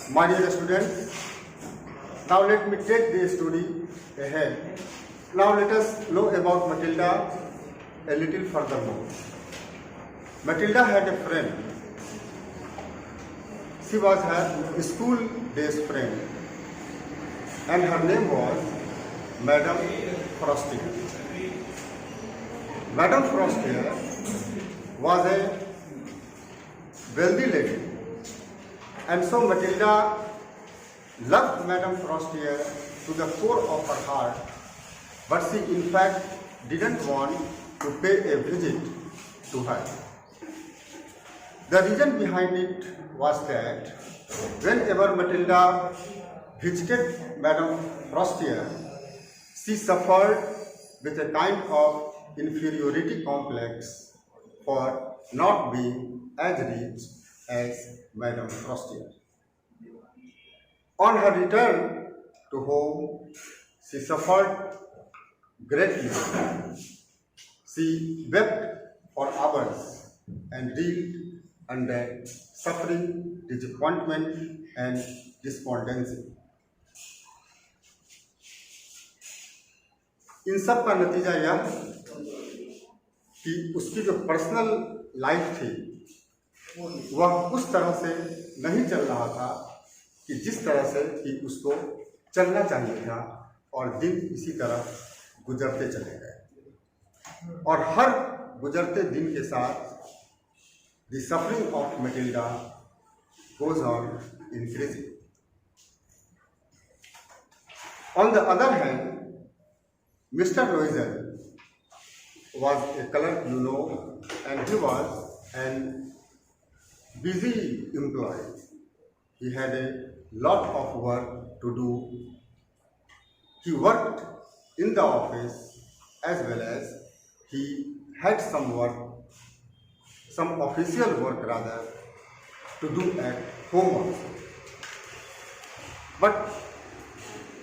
My dear students, now let me take the story ahead. Now let us know about Matilda a little furthermore. Matilda had a friend. She was her school days friend, and her name was Madame Frostier. Madame Frostier was a wealthy lady, and so Matilda loved Madame Frostier to the core of her heart, but she in fact didn't want to pay a visit to her. The reason behind it was that whenever Matilda visited Madame Frostier, she suffered with a kind of inferiority complex for not being as rich as Madame Frostier. On her return to home, she suffered greatly. She wept for hours and reeled under suffering, disappointment, and despondency. इन सब का नतीजा यह कि उसकी जो personal life थी वह उस तरह से नहीं चल रहा था कि जिस तरह से कि उसको चलना चाहिए था, और दिन इसी तरह गुजरते चले गए, और हर गुजरते दिन के साथ the suffering of Matilda goes on increasing. On the other hand, Mr. Loisel was a clerk, and he was an busy employee. He had a lot of work to do. He worked in the office as well as he had some official work rather, to do at home also. But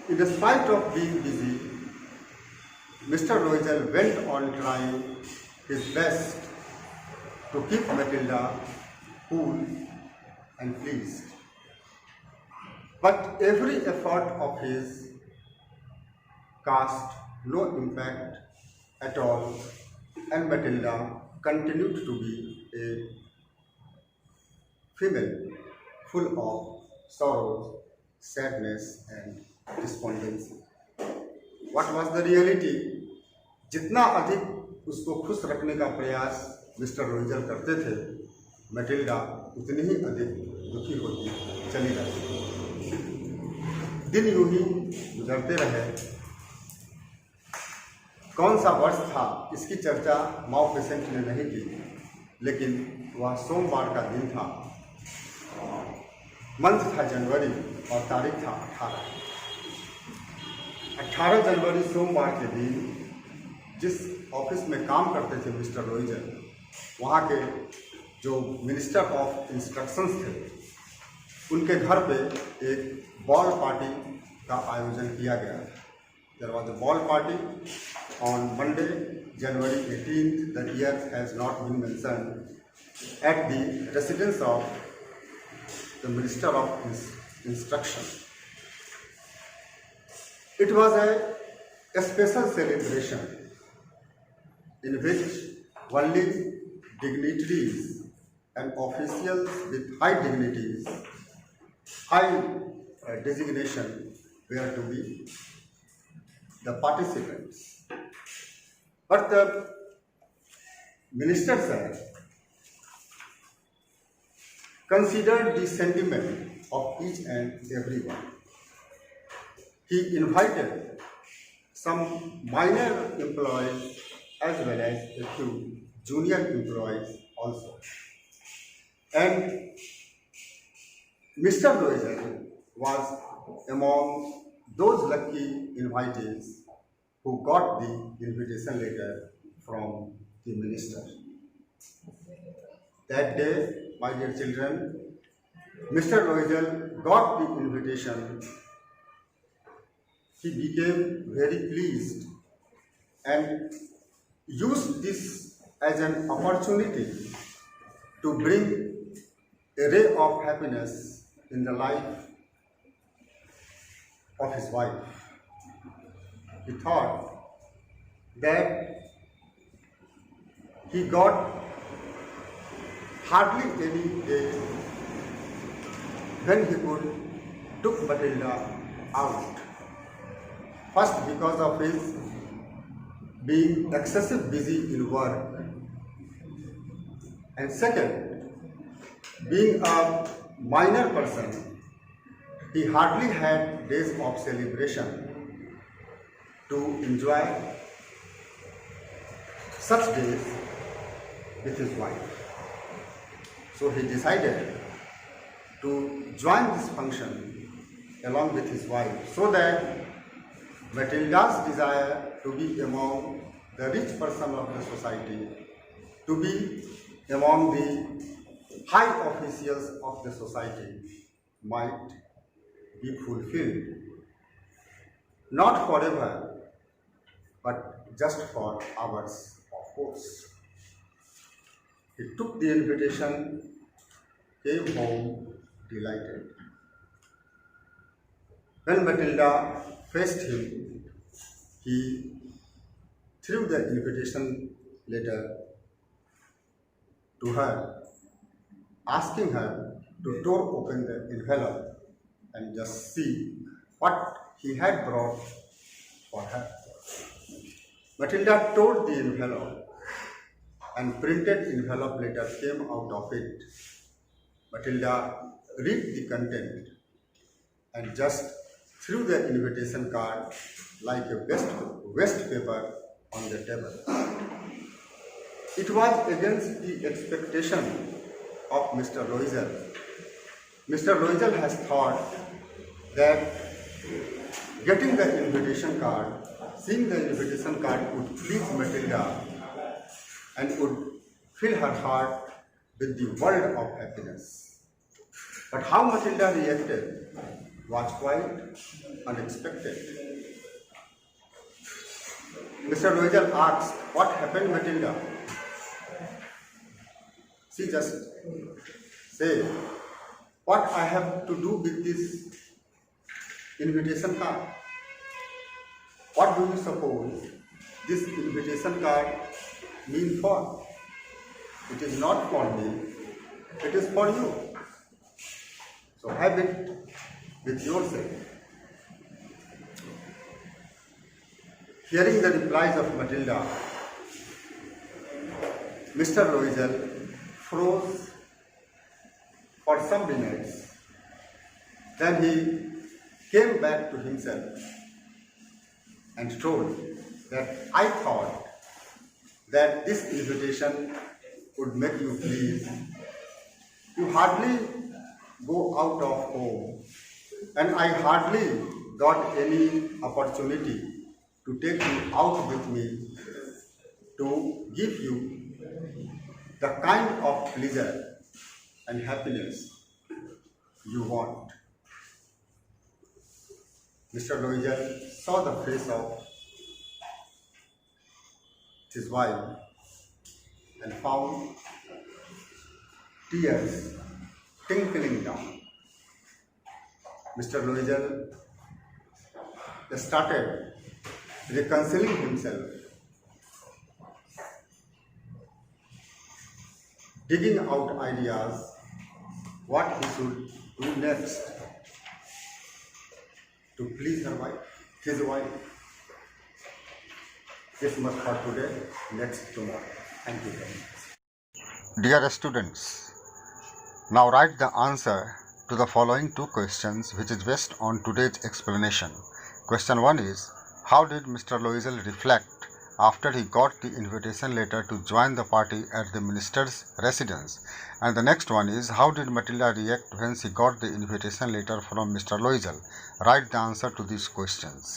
in spite of being busy, Mr. Loisel went on trying his best to keep Matilda cool and pleased. But every effort of his cast no impact at all, and Matilda continued to be a female full of sorrows, sadness, and despondency. What was the reality? जितना अधिक उसको खुश रखने का प्रयास mister लोइजल करते थे, Matilda उतनी ही अधिक दुखी होती चली जाती। दिन यूं ही गुजरते रहे। कौन सा वर्ष था इसकी चर्चा माउपेसेंट ने नहीं की, लेकिन वह सोमवार का दिन था। मंथ था जनवरी और तारीख था 18 जनवरी सोमवार के दिन जिस ऑफिस में काम करते थे मिस्टर लोइजल, वहाँ के जो मिनिस्टर ऑफ इंस्ट्रक्शंस थे, उनके घर पे एक बॉल पार्टी का आयोजन किया गया। There was a ball party on Monday, January 18th, the year has not been mentioned, at the residence of the Minister of Instruction. It was a special celebration in which only dignitaries and officials with high dignities, high designation were to be the participants. But the minister sir considered the sentiment of each and everyone. He invited some minor employees as well as a few junior employees also. And Mr. Loisel was among those lucky invitees who got the invitation letter from the minister. That day, my dear children, Mr. Loisel got the invitation. He became very pleased and used this as an opportunity to bring a ray of happiness in the life of his wife. He thought that he got hardly any day when he could took Matilda out. First, because of his being excessive busy in work, and second, being a minor person, he hardly had days of celebration to enjoy such days with his wife. So he decided to join this function along with his wife so that Matilda's desire to be among the rich person of the society, to be among the high officials of the society might be fulfilled. Not forever, but just for hours, of course. He took the invitation, came home delighted. When Matilda faced him, he threw the invitation letter to her, asking her to tear open the envelope and just see what he had brought for her. Matilda tore the envelope, and printed envelope letter came out of it. Matilda read the content and just threw the invitation card like a waste paper on the table. It was against the expectation of Mr. Loisel. Mr. Loisel has thought that getting the invitation card, seeing the invitation card would please Matilda and would fill her heart with the world of happiness. But how Matilda reacted was quite unexpected. Mr. Loisel asked, "What happened, Matilda?" She just said, "What I have to do with this invitation card? What do you suppose this invitation card mean for? It is not for me, it is for you. So have it with yourself." Hearing the replies of Matilda, Mr. Loisel froze for some minutes. Then he came back to himself and told that I thought that this invitation would make you pleased. You hardly go out of home, and I hardly got any opportunity to take you out with me to give you the kind of pleasure and happiness you want. Mr. Loisel saw the face of his wife and found tears tinkling down. Mr. Loisel started reconciling himself, digging out ideas what he should do next to please her wife, his wife. This much for today, next tomorrow. Thank you very much. Dear students, now write the answer to the following two questions which is based on today's explanation. Question 1 is, how did Mr. Loisel reflect after he got the invitation letter to join the party at the minister's residence? And the next one is, how did Matilda react when she got the invitation letter from Mr. Loisel? Write the answer to these questions.